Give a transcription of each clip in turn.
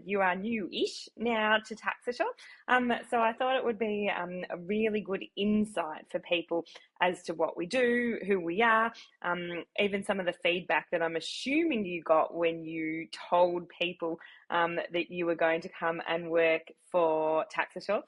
You are new-ish now to Taxation, so I thought it would be a really good insight for people as to what we do, who we are, even some of the feedback that I'm assuming you got when you told people that you were going to come and work for Taxation.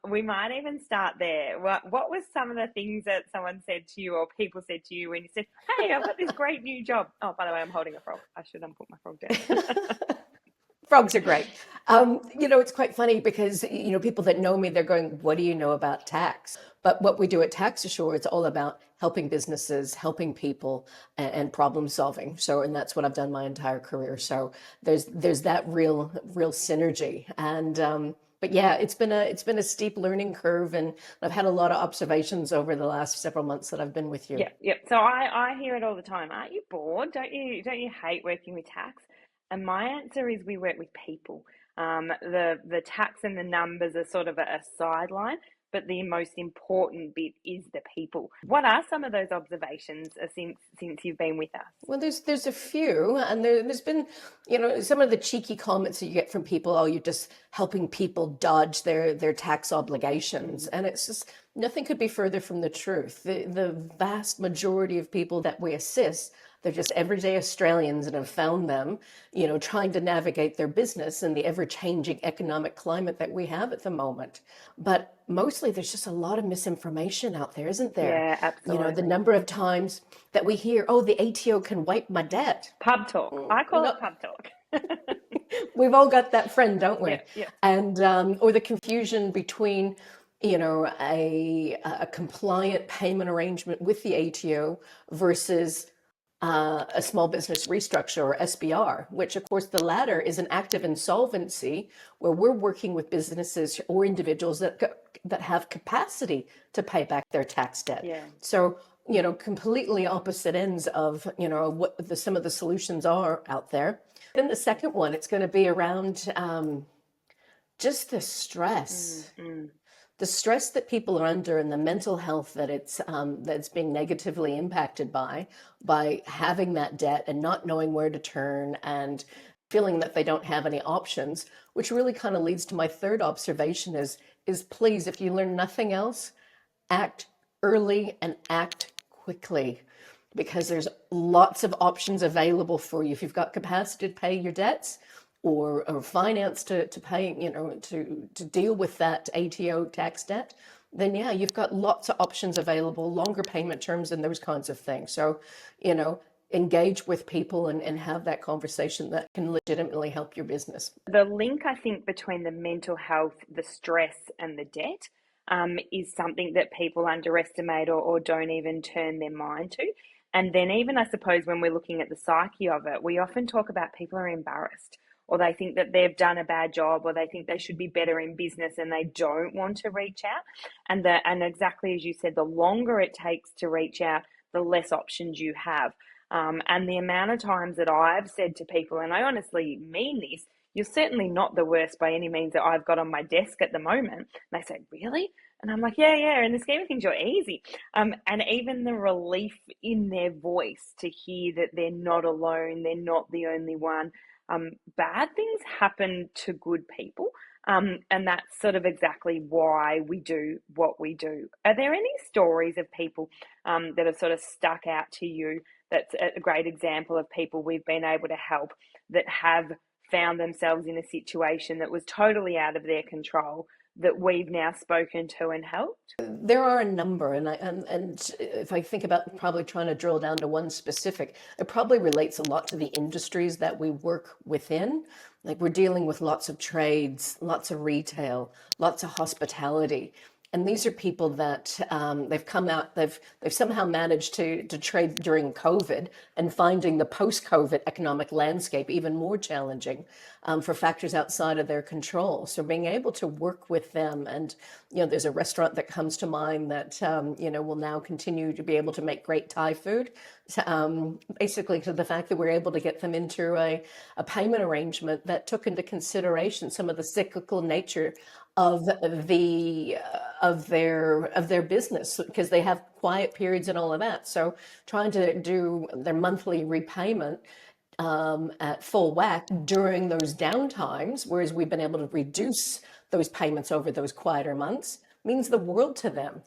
We might even start there. What was some of the things that someone said to you or people said to you when you said, hey, I've got this great new job? Oh, by the way, I'm holding a frog. I should unput my frog down. Frogs are great. It's quite funny because, people that know me, they're going, what do you know about tax? But what we do at Tax Assure, it's all about helping businesses, helping people, and problem solving. So, and that's what I've done my entire career. So there's that real synergy. And but yeah, it's been a steep learning curve, and I've had a lot of observations over the last several months that I've been with you. Yeah. So I hear it all the time. Aren't you bored? Don't you hate working with tax? And my answer is we work with people. The tax and the numbers are sort of a sideline, but the most important bit is the people. What are some of those observations since you've been with us? Well, there's a few, and there's been, some of the cheeky comments that you get from people. Oh, you're just helping people dodge their tax obligations, and it's just nothing could be further from the truth. The vast majority of people that we assist, they're just everyday Australians and have found them, trying to navigate their business in the ever-changing economic climate that we have at the moment. But mostly there's just a lot of misinformation out there, isn't there? Yeah, The absolutely. number of times that we hear, oh, the ATO can wipe my debt. Pub talk. I call No, it pub talk. we've all got that friend, don't we? Yeah, yeah. And or the confusion between, a compliant payment arrangement with the ATO versus a small business restructure or SBR, which of course the latter is an act of insolvency where we're working with businesses or individuals that have capacity to pay back their tax debt. Yeah. So, completely opposite ends of, what some of the solutions are out there. Then the second one, it's going to be around just the stress. Mm. The stress that people are under and the mental health that that's being negatively impacted by having that debt and not knowing where to turn and feeling that they don't have any options, which really kind of leads to my third observation is please, if you learn nothing else, act early and act quickly, because there's lots of options available for you. If you've got capacity to pay your debts, or finance to pay, to deal with that ATO tax debt, then yeah, you've got lots of options available, longer payment terms and those kinds of things. So, engage with people and have that conversation that can legitimately help your business. The link, I think, between the mental health, the stress, and the debt is something that people underestimate or don't even turn their mind to. And then, even I suppose, when we're looking at the psyche of it, we often talk about people are embarrassed, or they think that they've done a bad job, or they think they should be better in business and they don't want to reach out. And exactly as you said, the longer it takes to reach out, the less options you have. And the amount of times that I've said to people, and I honestly mean this, you're certainly not the worst by any means that I've got on my desk at the moment. And they say, really? And I'm like, yeah. In the scheme of things, you're easy. And even the relief in their voice to hear that they're not alone, they're not the only one. Bad things happen to good people. And that's sort of exactly why we do what we do. Are there any stories of people that have sort of stuck out to you? That's a great example of people we've been able to help that have found themselves in a situation that was totally out of their control, that we've now spoken to and helped? There are a number, and if I think about probably trying to drill down to one specific, it probably relates a lot to the industries that we work within. Like we're dealing with lots of trades, lots of retail, lots of hospitality. And these are people that they've somehow managed to trade during COVID and finding the post-COVID economic landscape even more challenging for factors outside of their control. So being able to work with them, and there's a restaurant that comes to mind that will now continue to be able to make great Thai food. Basically to the fact that we're able to get them into a payment arrangement that took into consideration some of the cyclical nature of their business, because they have quiet periods and all of that. So trying to do their monthly repayment at full whack during those downtimes, whereas we've been able to reduce those payments over those quieter months, means the world to them.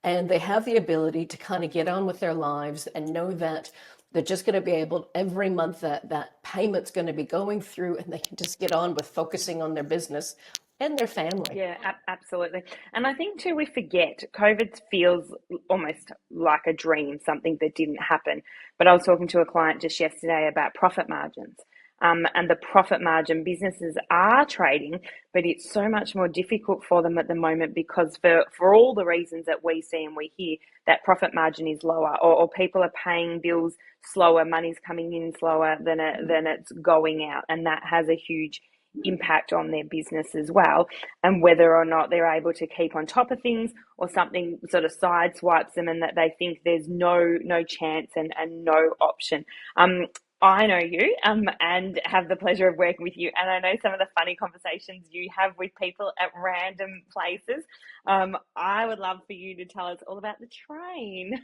And they have the ability to kind of get on with their lives and know that they're just going to be able every month that payment's going to be going through, and they can just get on with focusing on their business and their family. Yeah, absolutely. And I think too, we forget COVID feels almost like a dream, something that didn't happen. But I was talking to a client just yesterday about profit margins. And the profit margin businesses are trading, but it's so much more difficult for them at the moment because for all the reasons that we see and we hear, that profit margin is lower, or people are paying bills slower, money's coming in slower than it's going out, and that has a huge impact on their business as well, and whether or not they're able to keep on top of things, or something sort of sideswipes them and that they think there's no chance and no option. I know you and have the pleasure of working with you, and I know some of the funny conversations you have with people at random places. I would love for you to tell us all about the train.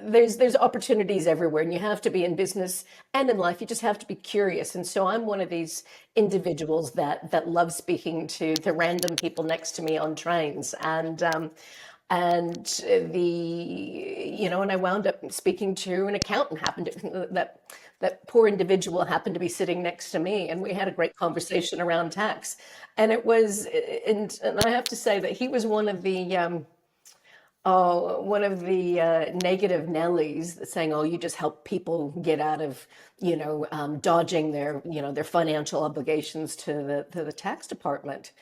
There's opportunities everywhere, and you have to be in business and in life. You just have to be curious. And so I'm one of these individuals that love speaking to the random people next to me on trains. And and I wound up speaking to an accountant. That poor individual happened to be sitting next to me, and we had a great conversation around tax. And it was, and I have to say that he was one of the negative Nellies, saying, "Oh, you just help people get out of, dodging their financial obligations to the tax department."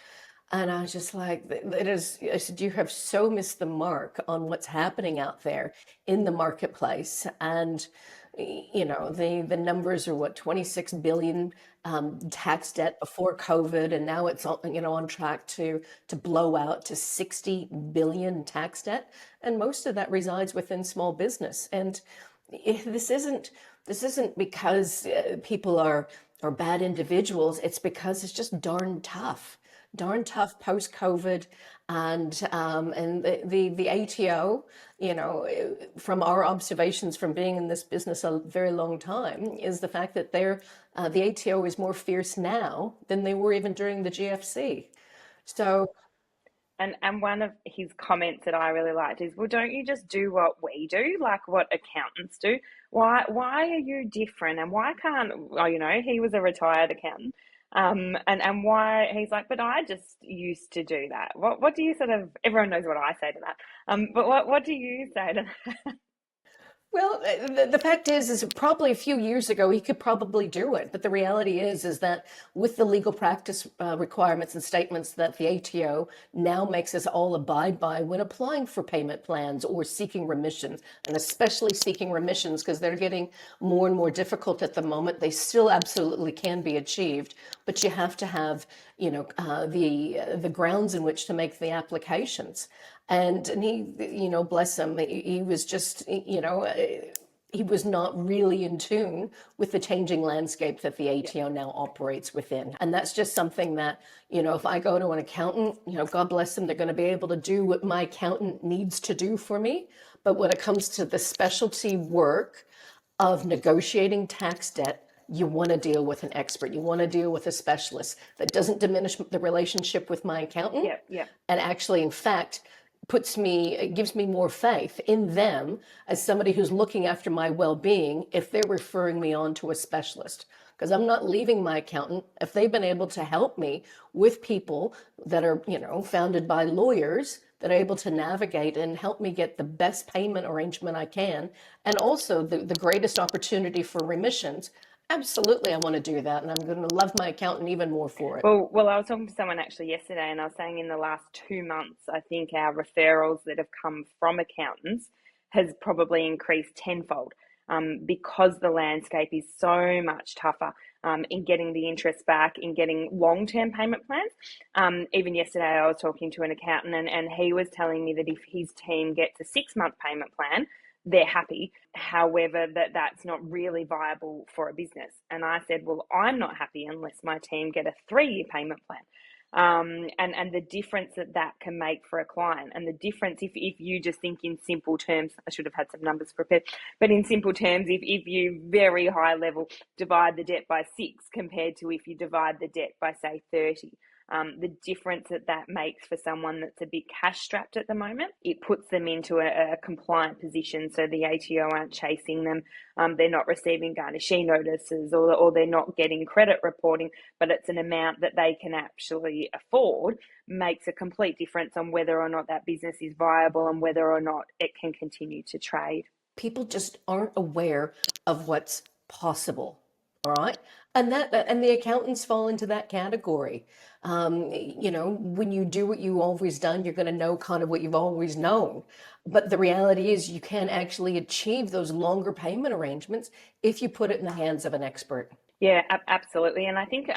And I was just like, "It is." I said, "You have so missed the mark on what's happening out there in the marketplace." And the numbers are what, 26 billion tax debt before COVID, and now it's on track to blow out to 60 billion tax debt, and most of that resides within small business. And this isn't because people are bad individuals. It's because it's just darn tough post COVID. And the ATO, from our observations from being in this business a very long time, is the fact that the ATO is more fierce now than they were even during the GFC. So And one of his comments that I really liked is, well, don't you just do what we do, like what accountants do? Why are you different? And why can't, he was a retired accountant. And why he's like, but I just used to do that. What do you sort of, everyone knows what I say to that. But what do you say to that? Well, the fact is probably a few years ago he could probably do it, but the reality is that with the legal practice requirements and statements that the ATO now makes us all abide by when applying for payment plans or seeking remissions, and especially seeking remissions because they're getting more and more difficult at the moment. They still absolutely can be achieved, but you have to have the grounds in which to make the applications. And he, bless him, he was just, he was not really in tune with the changing landscape that the ATO now operates within. And that's just something that, if I go to an accountant, God bless them, they're going to be able to do what my accountant needs to do for me. But when it comes to the specialty work of negotiating tax debt, you want to deal with an expert. You want to deal with a specialist that doesn't diminish the relationship with my accountant, Yeah. and actually, in fact, gives me more faith in them as somebody who's looking after my well-being if they're referring me on to a specialist. Because I'm not leaving my accountant if they've been able to help me with people that are, founded by lawyers that are able to navigate and help me get the best payment arrangement I can, and also the greatest opportunity for remissions. Absolutely, I want to do that, and I'm going to love my accountant even more for it. Well, I was talking to someone actually yesterday, and I was saying in the last 2 months, I think our referrals that have come from accountants has probably increased tenfold, because the landscape is so much tougher in getting the interest back, in getting long-term payment plans. Even yesterday, I was talking to an accountant, and he was telling me that if his team gets a 6-month payment plan, they're happy. However, that's not really viable for a business. And I said, well, I'm not happy unless my team get a 3-year payment plan. and the difference that that can make for a client. And the difference, if you just think in simple terms, I should have had some numbers prepared, but in simple terms, if you very high level divide the debt by 6 compared to if you divide the debt by, say, 30, the difference that that makes for someone that's a bit cash strapped at the moment, it puts them into a compliant position, so the ATO aren't chasing them, they're not receiving garnishee notices, or they're not getting credit reporting, but it's an amount that they can actually afford, makes a complete difference on whether or not that business is viable and whether or not it can continue to trade. People just aren't aware of what's possible. All right. And the accountants fall into that category. When you do what you always done, you're going to know kind of what you've always known. But the reality is you can actually achieve those longer payment arrangements if you put it in the hands of an expert. Yeah, absolutely. And I think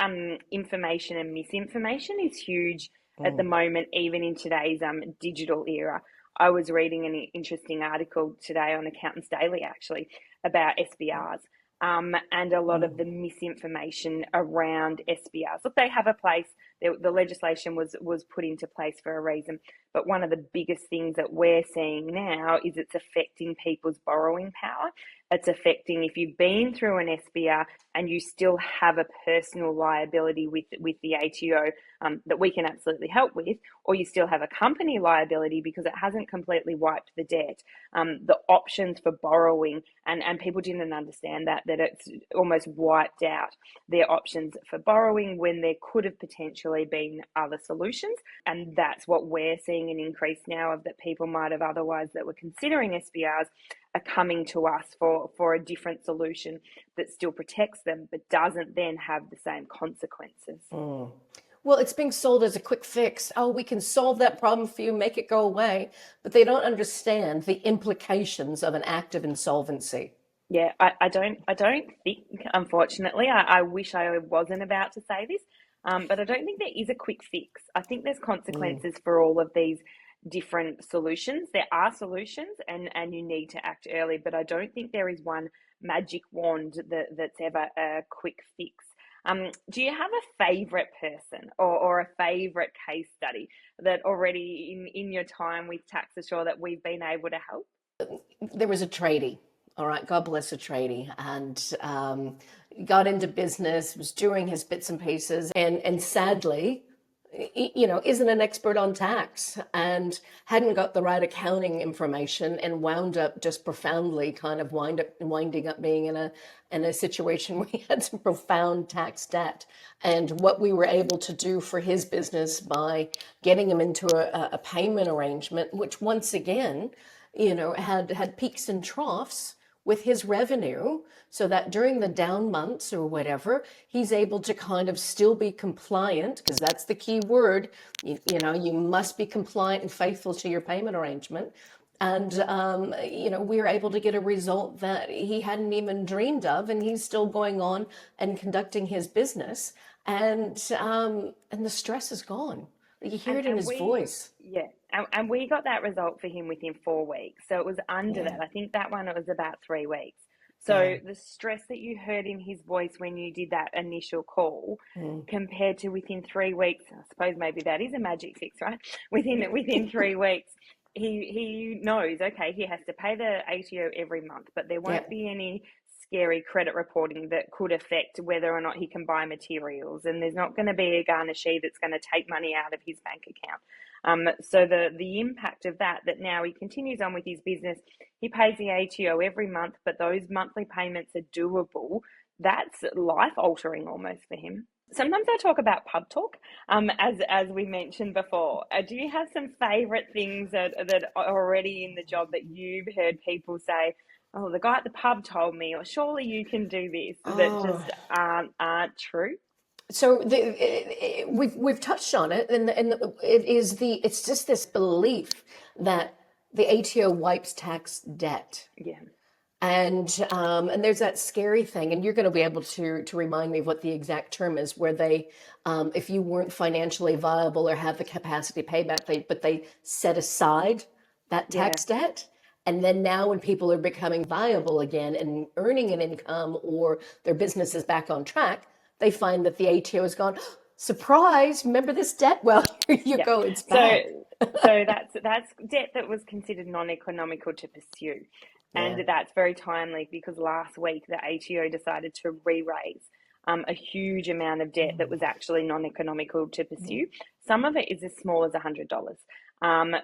information and misinformation is huge at the moment, even in today's digital era. I was reading an interesting article today on Accountants Daily, actually, about SBRs, and a lot of the misinformation around SBRs. Look, they have a place. The legislation was put into place for a reason. But one of the biggest things that we're seeing now is it's affecting people's borrowing power. It's affecting, if you've been through an SBR and you still have a personal liability with the ATO that we can absolutely help with, or you still have a company liability because it hasn't completely wiped the debt, the options for borrowing, and people didn't understand that it's almost wiped out their options for borrowing when there could have potentially been other solutions. And that's what we're seeing an increase now of, that people might have otherwise that were considering SBRs are coming to us for a different solution that still protects them but doesn't then have the same consequences. Well, it's being sold as a quick fix. Oh, we can solve that problem for you, make it go away. But they don't understand the implications of an act of insolvency. Yeah, I don't think, unfortunately, I wish I wasn't about to say this, but I don't think there is a quick fix. I think there's consequences for all of these different solutions. There are solutions, and you need to act early, but I don't think there is one magic wand that's ever a quick fix. Do you have a favourite person or a favourite case study that already in your time with Tax Assure that we've been able to help? There was a tradie, all right, God bless a tradie, and got into business, was doing his bits and pieces, and sadly, isn't an expert on tax and hadn't got the right accounting information, and wound up just profoundly kind of winding up being in a situation where he had some profound tax debt. And what we were able to do for his business by getting him into a payment arrangement, which once again, had peaks and troughs with his revenue, so that during the down months or whatever, he's able to kind of still be compliant, because that's the key word. You must be compliant and faithful to your payment arrangement. And, we were able to get a result that he hadn't even dreamed of, and he's still going on and conducting his business. And the stress is gone. You hear it in his voice. Yeah, and we got that result for him within 4 weeks. So it was under Yeah. that. I think that one, it was about 3 weeks. Yeah. So the stress that you heard in his voice when you did that initial call, compared to within 3 weeks, I suppose maybe that is a magic fix, right? Within 3 weeks, he knows, okay, he has to pay the ATO every month, but there won't be any scary credit reporting that could affect whether or not he can buy materials, and there's not going to be a garnishee that's going to take money out of his bank account. So the impact of that now he continues on with his business, he pays the ATO every month, but those monthly payments are doable. That's life altering almost for him. Sometimes I talk about pub talk, as we mentioned before. Do you have some favourite things that are already in the job that you've heard people say, oh, the guy at the pub told me, or surely you can do this, that just aren't true? So we've touched on it, and it's just this belief that the ATO wipes tax debt. Yeah. And there's that scary thing, and you're going to be able to remind me of what the exact term is, where they, if you weren't financially viable or have the capacity to pay back, they set aside that tax debt. And then now when people are becoming viable again and earning an income, or their business is back on track, they find that the ATO has gone, Surprise! Remember this debt? Well, here you Yeah. go. It's So back. that's debt that was considered non-economical to pursue. Yeah. And that's very timely because last week the ATO decided to re-raise a huge amount of debt that was actually non-economical to pursue. Some of it is as small as $100.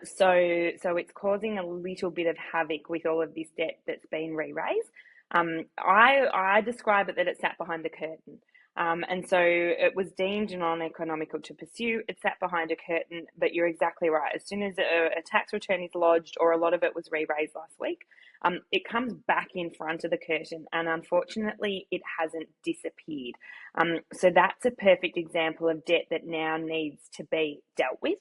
So it's causing a little bit of havoc with all of this debt that's been re-raised. I describe it that it sat behind the curtain. And so it was deemed non-economical to pursue. It sat behind a curtain, but you're exactly right. As soon as a tax return is lodged, or a lot of it was re-raised last week, it comes back in front of the curtain, and unfortunately, it hasn't disappeared. So that's a perfect example of debt that now needs to be dealt with.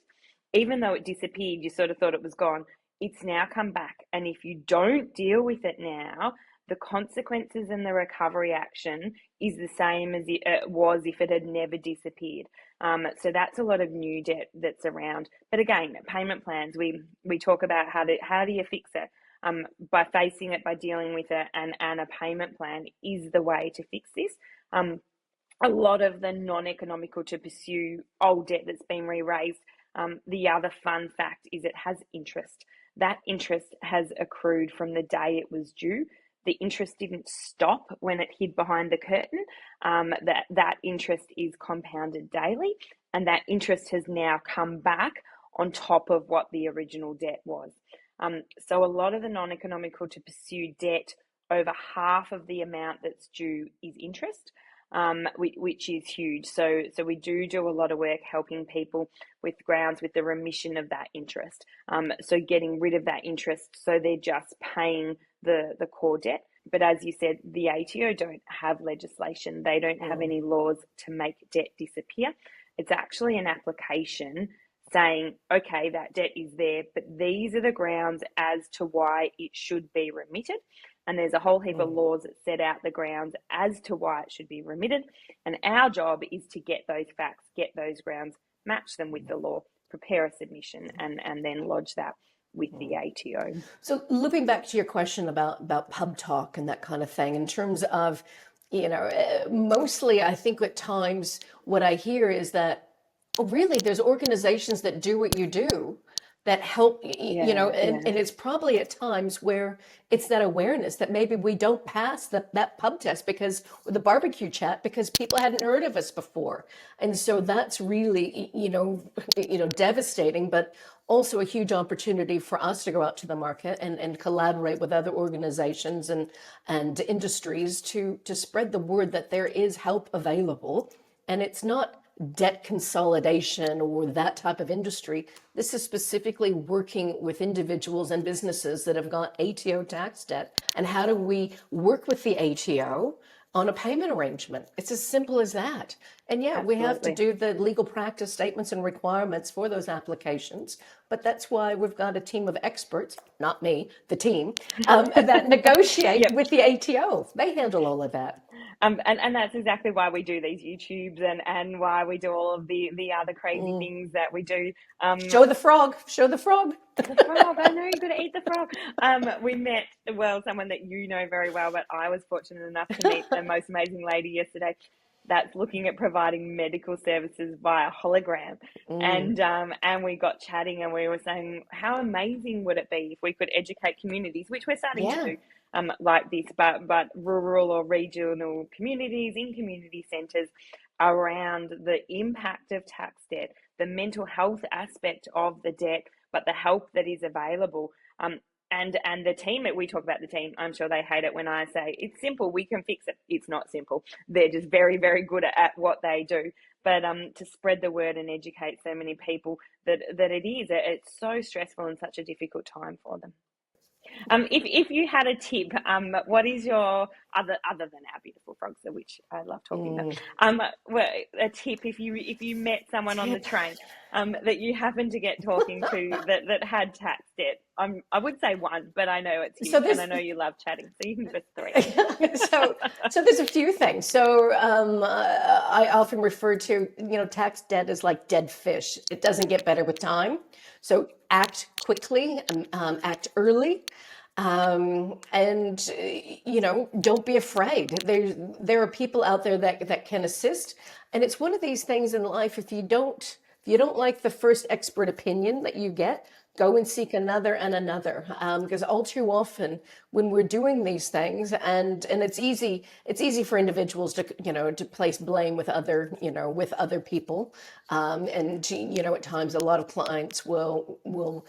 Even though it disappeared, you sort of thought it was gone. It's now come back, and if you don't deal with it now, the consequences and the recovery action is the same as it was if it had never disappeared. So that's a lot of new debt that's around. But again, payment plans, we talk about how do you fix it? By facing it, by dealing with it, and a payment plan is the way to fix this. A lot of the non-economical to pursue old debt that's been re-raised, the other fun fact is it has interest. That interest has accrued from the day it was due. The interest didn't stop when it hid behind the curtain. That interest is compounded daily, and that interest has now come back on top of what the original debt was. So a lot of the non-economical to pursue debt, over half of the amount that's due is interest, which is huge. So we do a lot of work helping people with grounds with the remission of that interest. So getting rid of that interest, so they're just paying the core debt. But as you said, the ATO don't have legislation. They don't have any laws to make debt disappear. It's actually an application saying, okay, that debt is there, but these are the grounds as to why it should be remitted. And there's a whole heap of laws that set out the grounds as to why it should be remitted. And our job is to get those facts, get those grounds, match them with the law, prepare a submission, and then lodge that with the ATO. So looping back to your question about pub talk and that kind of thing, in terms of, mostly I think at times what I hear is that, oh, really, there's organizations that do what you do that help, and it's probably at times where it's that awareness that maybe we don't pass that pub test because the barbecue chat because people hadn't heard of us before. And so that's really, devastating, but also a huge opportunity for us to go out to the market and collaborate with other organizations and industries to spread the word that there is help available. And it's not debt consolidation or that type of industry. This is specifically working with individuals and businesses that have got ATO tax debt. And how do we work with the ATO on a payment arrangement? It's as simple as that. And yeah, we have to do the legal practice statements and requirements for those applications. But that's why we've got a team of experts, not me, the team, that negotiate with the ATO. They handle all of that. And that's exactly why we do these YouTubes and why we do all of the other crazy things that we do. Show the frog. Show the frog. The frog. I know you're going to eat the frog. We met, someone that you know very well, but I was fortunate enough to meet the most amazing lady yesterday that's looking at providing medical services via hologram. And we got chatting and we were saying, how amazing would it be if we could educate communities, which we're starting to do, like this, but rural or regional communities in community centres around the impact of tax debt, the mental health aspect of the debt, but the help that is available. And the team, we talk about the team, I'm sure they hate it when I say it's simple, we can fix it. It's not simple. They're just very, very good at what they do. But to spread the word and educate so many people that it's so stressful and such a difficult time for them. If you had a tip, what is your other than our beautiful frogs, which I love talking about? A tip if you met someone on the train that you happened to get talking to that had tax debt. I would say one, but I know it's you, and I know you love chatting, so you can give us three. So there's a few things. So I often refer to tax debt as like dead fish. It doesn't get better with time. So act quickly, act early. And don't be afraid. There are people out there that can assist, and it's one of these things in life. If you don't like the first expert opinion that you get, go and seek another and another. Because all too often, when we're doing these things, and it's easy for individuals to place blame with other people, and at times a lot of clients will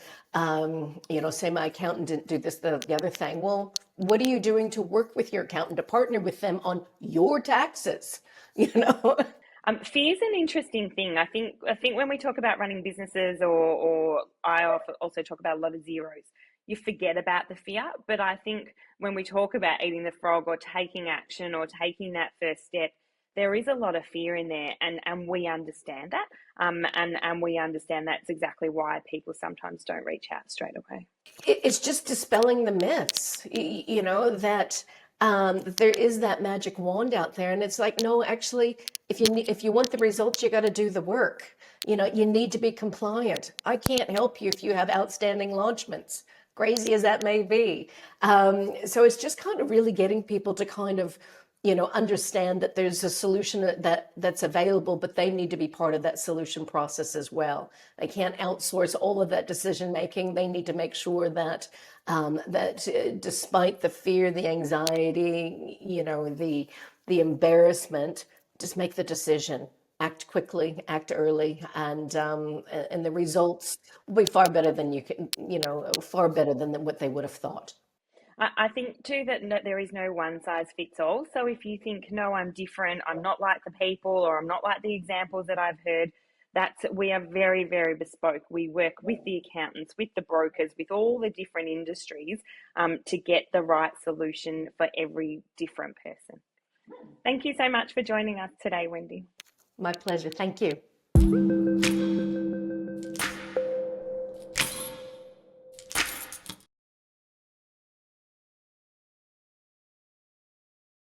say my accountant didn't do this, the other thing. Well, what are you doing to work with your accountant to partner with them on your taxes? You know. Fear is an interesting thing. I think when we talk about running businesses, or I also talk about a lot of zeros, you forget about the fear. But I think when we talk about eating the frog or taking action or taking that first step, there is a lot of fear in there, and we understand that. And we understand that's exactly why people sometimes don't reach out straight away. It's just dispelling the myths, that there is that magic wand out there, and it's like, no, actually, if you want the results, you got to do the work. You need to be compliant. I can't help you if you have outstanding lodgements, crazy as that may be. So it's just kind of really getting people to kind of understand that there's a solution that's available, but they need to be part of that solution process as well. They can't outsource all of that decision making. They need to make sure that despite the fear, the anxiety, the embarrassment, just make the decision, act quickly, act early, and the results will be far better than far better than what they would have thought. I think too that there is no one size fits all. So if you think, no, I'm different, I'm not like the people, or I'm not like the examples that I've heard, we are very, very bespoke. We work with the accountants, with the brokers, with all the different industries, to get the right solution for every different person. Thank you so much for joining us today, Wendi. My pleasure. Thank you.